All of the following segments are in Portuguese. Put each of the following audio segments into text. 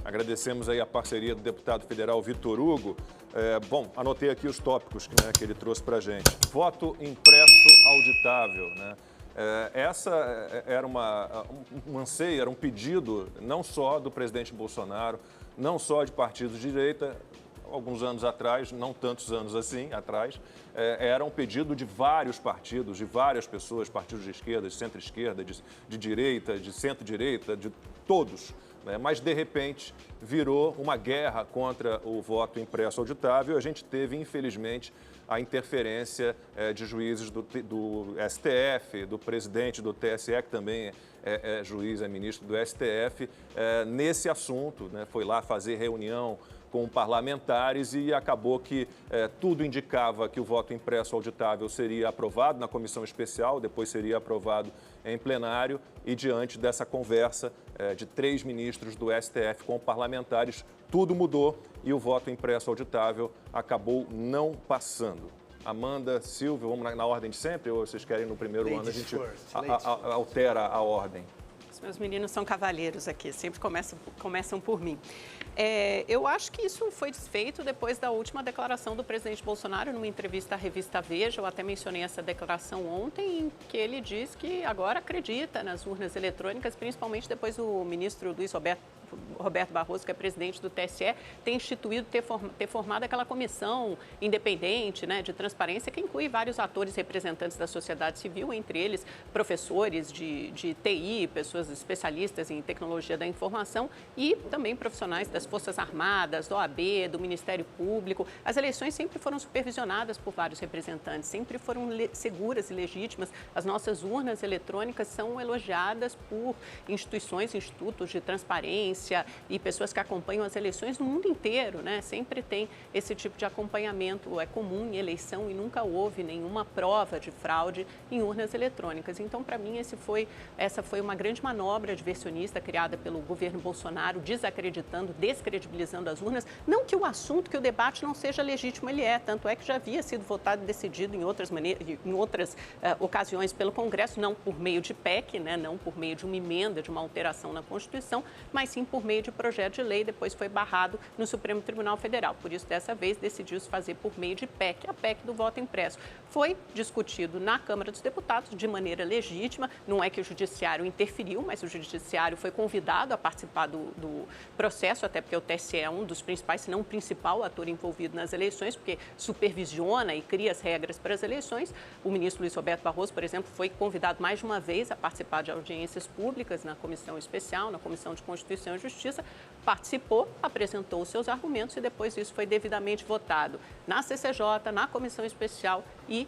Agradecemos aí a parceria do deputado federal Vitor Hugo. Bom, anotei aqui os tópicos que ele trouxe para a gente. Voto impresso auditável, né? Essa era um anseio, era um pedido não só do presidente Bolsonaro, não só de partidos de direita, alguns anos atrás, não tantos anos assim atrás, era um pedido de vários partidos, de várias pessoas, partidos de esquerda, de centro-esquerda, de direita, de centro-direita, de todos. Mas, de repente, virou uma guerra contra o voto impresso auditável. A gente teve, infelizmente, a interferência de juízes do STF, do presidente do TSE, que também é juiz, é ministro do STF, nesse assunto, né? Foi lá fazer reunião com parlamentares e acabou que tudo indicava que o voto impresso auditável seria aprovado na comissão especial, depois seria aprovado em plenário e diante dessa conversa de 3 ministros do STF com parlamentares, tudo mudou e o voto impresso auditável acabou não passando. Amanda, Silvio, vamos na ordem de sempre ou vocês querem no primeiro ano a gente altera a ordem? Os meus meninos são cavalheiros aqui, sempre começam por mim. Eu acho que isso foi desfeito depois da última declaração do presidente Bolsonaro numa entrevista à revista Veja. Eu até mencionei essa declaração ontem, em que ele diz que agora acredita nas urnas eletrônicas, principalmente depois do ministro Luiz Roberto Barroso, que é presidente do TSE, ter instituído, ter formado aquela comissão independente, né, de transparência, que inclui vários atores representantes da sociedade civil, entre eles professores de TI, pessoas especialistas em tecnologia da informação e também profissionais das Forças Armadas, da OAB, do Ministério Público. As eleições sempre foram supervisionadas por vários representantes, sempre foram seguras e legítimas. As nossas urnas eletrônicas são elogiadas por instituições, institutos de transparência, e pessoas que acompanham as eleições no mundo inteiro, né? Sempre tem esse tipo de acompanhamento, é comum em eleição e nunca houve nenhuma prova de fraude em urnas eletrônicas. Então, para mim, essa foi uma grande manobra diversionista criada pelo governo Bolsonaro, desacreditando, descredibilizando as urnas. Não que o assunto, que o debate não seja legítimo, ele é. Tanto é que já havia sido votado e decidido em outras ocasiões pelo Congresso, não por meio de PEC, né? Não por meio de uma emenda, de uma alteração na Constituição, mas sim por meio de projeto de lei, depois foi barrado no Supremo Tribunal Federal. Por isso, dessa vez, decidiu-se fazer por meio de PEC, a PEC do voto impresso. Foi discutido na Câmara dos Deputados de maneira legítima, não é que o Judiciário interferiu, mas o Judiciário foi convidado a participar do processo, até porque o TSE é um dos principais, se não o principal ator envolvido nas eleições, porque supervisiona e cria as regras para as eleições. O ministro Luiz Roberto Barroso, por exemplo, foi convidado mais de uma vez a participar de audiências públicas na Comissão Especial, na Comissão de Constituição e Justiça, participou, apresentou os seus argumentos e depois isso foi devidamente votado na CCJ, na Comissão Especial e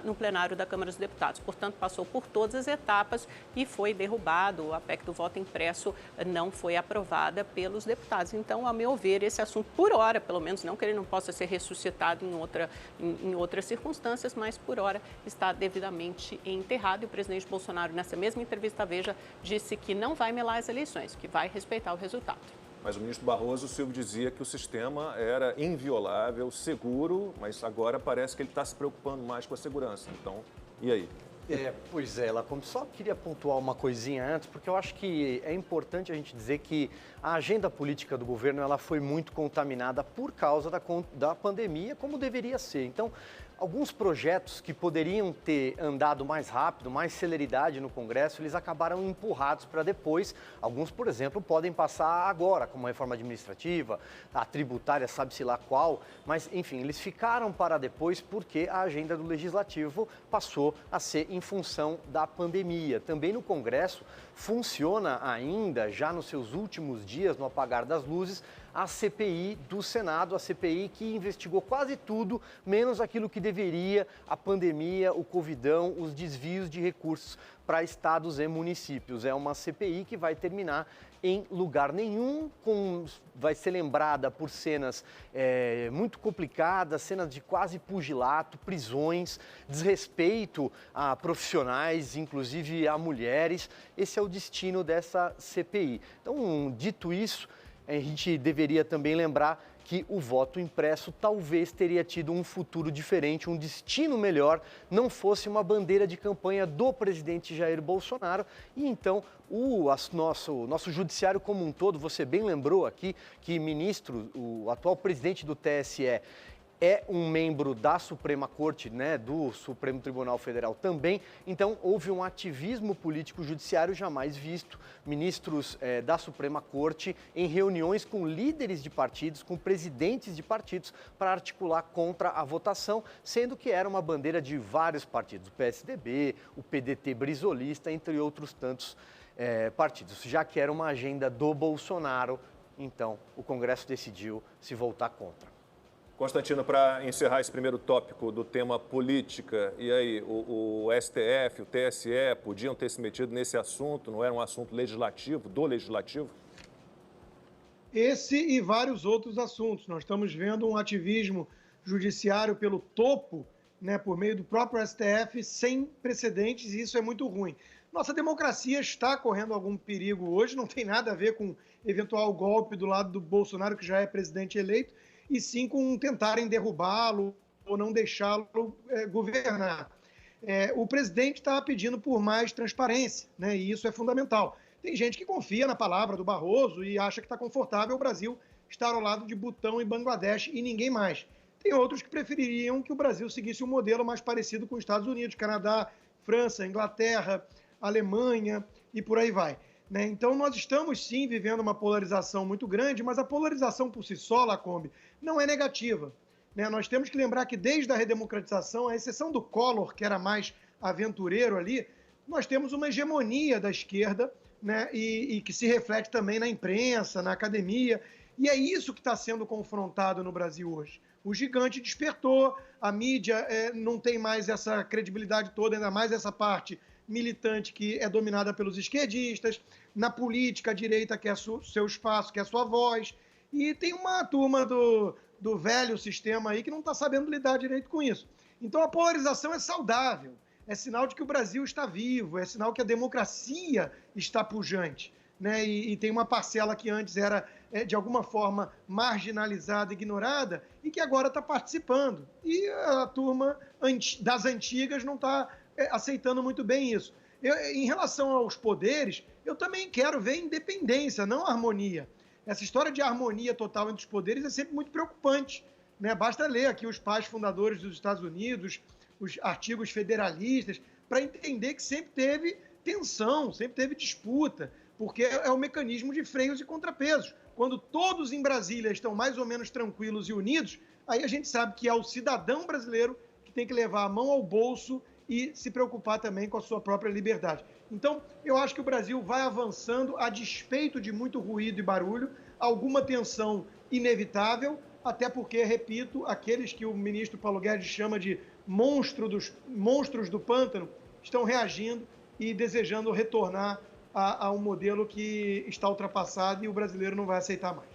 no plenário da Câmara dos Deputados. Portanto, passou por todas as etapas e foi derrubado. A PEC do voto impresso não foi aprovada pelos deputados. Então, a meu ver, esse assunto, por hora, pelo menos, não que ele não possa ser ressuscitado em outras circunstâncias, mas por hora está devidamente enterrado. E o presidente Bolsonaro, nessa mesma entrevista à Veja, disse que não vai melar as eleições, que vai respeitar o resultado. Mas o ministro Barroso, o Silvio, dizia que o sistema era inviolável, seguro, mas agora parece que ele está se preocupando mais com a segurança. Então, e aí? Pois é, Lacombe, só queria pontuar uma coisinha antes, porque eu acho que é importante a gente dizer que a agenda política do governo ela foi muito contaminada por causa da pandemia, como deveria ser. Então, alguns projetos que poderiam ter andado mais rápido, mais celeridade no Congresso, eles acabaram empurrados para depois. Alguns, por exemplo, podem passar agora, como a reforma administrativa, a tributária, sabe-se lá qual, mas, enfim, eles ficaram para depois porque a agenda do Legislativo passou a ser em função da pandemia. Também no Congresso funciona ainda, já nos seus últimos dias, no apagar das luzes, a CPI do Senado, a CPI que investigou quase tudo, menos aquilo que deveria, a pandemia, o covidão, os desvios de recursos para estados e municípios. É uma CPI que vai terminar em lugar nenhum, vai ser lembrada por cenas muito complicadas, cenas de quase pugilato, prisões, desrespeito a profissionais, inclusive a mulheres. Esse é o destino dessa CPI. Então, dito isso, a gente deveria também lembrar que o voto impresso talvez teria tido um futuro diferente, um destino melhor, não fosse uma bandeira de campanha do presidente Jair Bolsonaro. E então o nosso judiciário como um todo, você bem lembrou aqui que o atual presidente do TSE, é um membro da Suprema Corte, né, do Supremo Tribunal Federal também. Então, houve um ativismo político judiciário jamais visto. Ministros da Suprema Corte em reuniões com líderes de partidos, com presidentes de partidos, para articular contra a votação, sendo que era uma bandeira de vários partidos, o PSDB, o PDT brisolista, entre outros tantos partidos. Já que era uma agenda do Bolsonaro, então o Congresso decidiu se voltar contra. Constantino, para encerrar esse primeiro tópico do tema política, e aí, o STF, o TSE podiam ter se metido nesse assunto, não era um assunto legislativo, do legislativo? Esse e vários outros assuntos. Nós estamos vendo um ativismo judiciário pelo topo, né, por meio do próprio STF, sem precedentes, e isso é muito ruim. Nossa democracia está correndo algum perigo hoje, não tem nada a ver com eventual golpe do lado do Bolsonaro, que já é presidente eleito, e sim com tentarem derrubá-lo ou não deixá-lo governar. O presidente está pedindo por mais transparência, né? E isso é fundamental. Tem gente que confia na palavra do Barroso e acha que está confortável o Brasil estar ao lado de Butão e Bangladesh e ninguém mais. Tem outros que prefeririam que o Brasil seguisse um modelo mais parecido com os Estados Unidos, Canadá, França, Inglaterra, Alemanha e por aí vai. Então, nós estamos, sim, vivendo uma polarização muito grande, mas a polarização por si só, Lacombe, não é negativa. Nós temos que lembrar que, desde a redemocratização, à exceção do Collor, que era mais aventureiro ali, nós temos uma hegemonia da esquerda, né, e que se reflete também na imprensa, na academia, e é isso que está sendo confrontado no Brasil hoje. O gigante despertou, a mídia não tem mais essa credibilidade toda, ainda mais essa parte militante que é dominada pelos esquerdistas, na política a direita quer seu espaço, quer sua voz, e tem uma turma do velho sistema aí que não está sabendo lidar direito com isso. Então a polarização é saudável, é sinal de que o Brasil está vivo, é sinal que a democracia está pujante, né? E tem uma parcela que antes era, de alguma forma, marginalizada, ignorada, e que agora está participando. E a turma das antigas não está aceitando muito bem isso. Em relação aos poderes, eu também quero ver independência, não harmonia. Essa história de harmonia total entre os poderes é sempre muito preocupante, né? Basta ler aqui os pais fundadores dos Estados Unidos, os artigos federalistas, para entender que sempre teve tensão, sempre teve disputa, porque é um mecanismo de freios e contrapesos. Quando todos em Brasília estão mais ou menos tranquilos e unidos, aí a gente sabe que é o cidadão brasileiro que tem que levar a mão ao bolso e se preocupar também com a sua própria liberdade. Então, eu acho que o Brasil vai avançando a despeito de muito ruído e barulho, alguma tensão inevitável, até porque, repito, aqueles que o ministro Paulo Guedes chama de monstros do pântano estão reagindo e desejando retornar a um modelo que está ultrapassado e o brasileiro não vai aceitar mais.